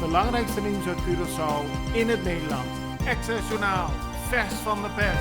belangrijkste nieuws uit Curaçao in het Nederland. Extra Journaal, vers van de pers.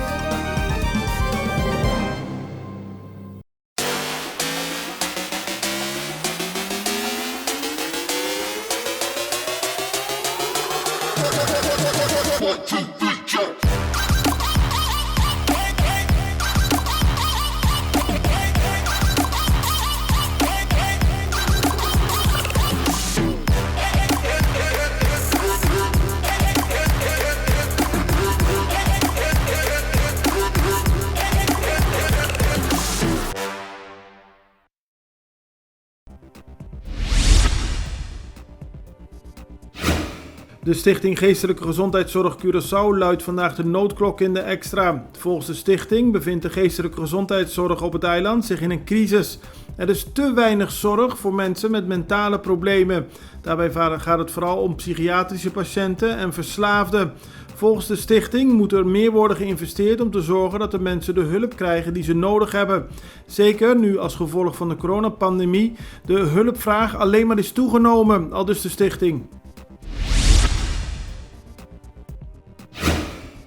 De Stichting Geestelijke Gezondheidszorg Curaçao luidt vandaag de noodklok in de extra. Volgens de stichting bevindt de geestelijke gezondheidszorg op het eiland zich in een crisis. Er is te weinig zorg voor mensen met mentale problemen. Daarbij gaat het vooral om psychiatrische patiënten en verslaafden. Volgens de stichting moet er meer worden geïnvesteerd om te zorgen dat de mensen de hulp krijgen die ze nodig hebben. Zeker nu als gevolg van de coronapandemie de hulpvraag alleen maar is toegenomen, aldus de stichting.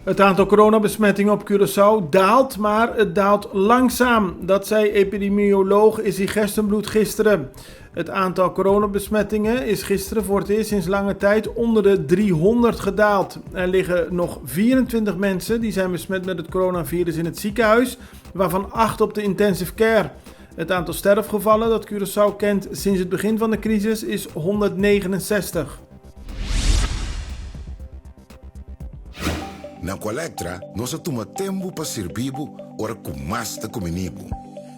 Het aantal coronabesmettingen op Curaçao daalt, maar het daalt langzaam. Dat zei epidemioloog Izzy Gerstenbloed gisteren. Het aantal coronabesmettingen is gisteren voor het eerst sinds lange tijd onder de 300 gedaald. Er liggen nog 24 mensen die zijn besmet met het coronavirus in het ziekenhuis, waarvan 8 op de intensive care. Het aantal sterfgevallen dat Curaçao kent sinds het begin van de crisis is 169. Na Colectra, nós toma tempo para servir ora com mais de comunibo.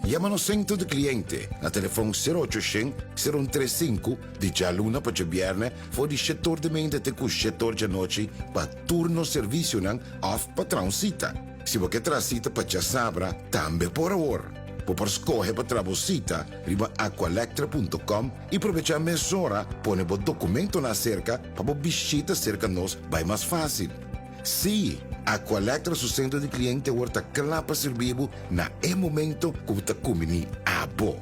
Llama no centro de cliente na telefone 0800-035 de jaluna para jabierne voor die setor de mente te ku setor de noche para turno serviço nang of patrãozita. Se você tracita para já sabra, também por hora. Por escolher para trabalhar, riba aqualectra.com e aproveitar a mesura, põe o documento na cerca para visita cerca nós, vai mais fácil. Sim, a Colectra su centro de cliente wordt klaar para servir na momento que você comini abo.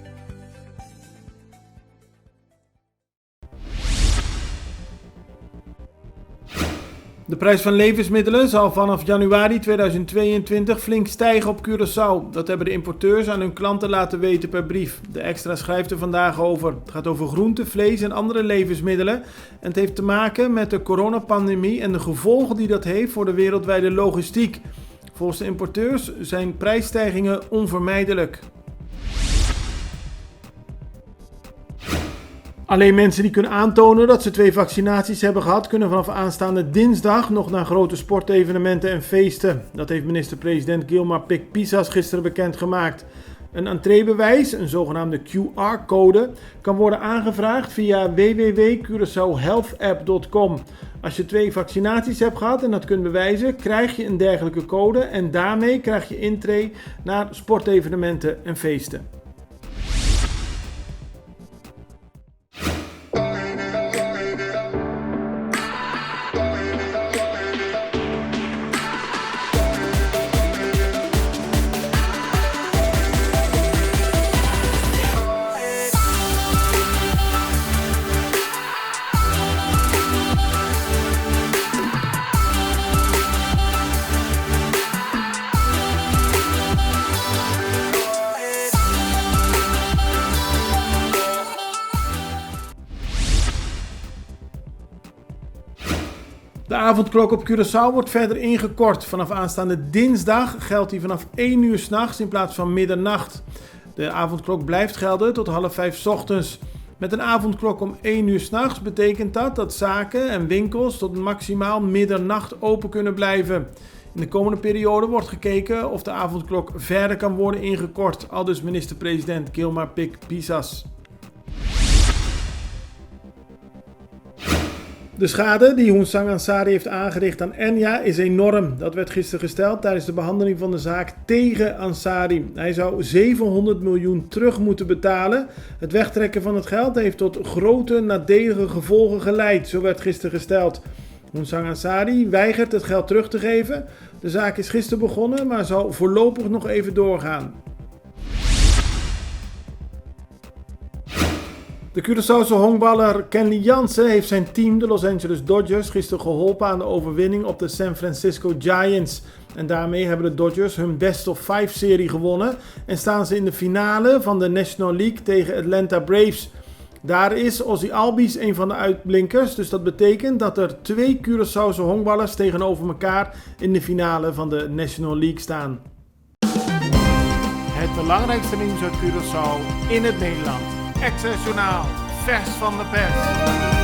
De prijs van levensmiddelen zal vanaf januari 2022 flink stijgen op Curaçao. Dat hebben de importeurs aan hun klanten laten weten per brief. De Extra schrijft er vandaag over. Het gaat over groente, vlees en andere levensmiddelen. En het heeft te maken met de coronapandemie en de gevolgen die dat heeft voor de wereldwijde logistiek. Volgens de importeurs zijn prijsstijgingen onvermijdelijk. Alleen mensen die kunnen aantonen dat ze 2 vaccinaties hebben gehad, kunnen vanaf aanstaande dinsdag nog naar grote sportevenementen en feesten. Dat heeft minister-president Gilmar Pik-Pisas gisteren bekendgemaakt. Een entreebewijs, een zogenaamde QR-code, kan worden aangevraagd via www.curaçaohealthapp.com. Als je 2 vaccinaties hebt gehad en dat kunt bewijzen, krijg je een dergelijke code en daarmee krijg je intree naar sportevenementen en feesten. De avondklok op Curaçao wordt verder ingekort. Vanaf aanstaande dinsdag geldt die vanaf 1 uur 's nachts in plaats van middernacht. De avondklok blijft gelden tot 4:30 's ochtends. Met een avondklok om 1 uur 's nachts betekent dat zaken en winkels tot maximaal middernacht open kunnen blijven. In de komende periode wordt gekeken of de avondklok verder kan worden ingekort, aldus minister-president Gilmar Pik-Pisas. De schade die Hunsang Ansari heeft aangericht aan Enya is enorm. Dat werd gisteren gesteld tijdens de behandeling van de zaak tegen Ansari. Hij zou 700 miljoen terug moeten betalen. Het wegtrekken van het geld heeft tot grote nadelige gevolgen geleid, zo werd gisteren gesteld. Hunsang Ansari weigert het geld terug te geven. De zaak is gisteren begonnen, maar zal voorlopig nog even doorgaan. De Curaçaose honkballer Kenley Jansen heeft zijn team, de Los Angeles Dodgers, gisteren geholpen aan de overwinning op de San Francisco Giants. En daarmee hebben de Dodgers hun best-of-5-serie gewonnen en staan ze in de finale van de National League tegen Atlanta Braves. Daar is Ozzy Albies een van de uitblinkers, dus dat betekent dat er 2 Curaçaose honkballers tegenover elkaar in de finale van de National League staan. Het belangrijkste nieuws uit Curaçao in het Nederland. Access Journaal, vers van de pers.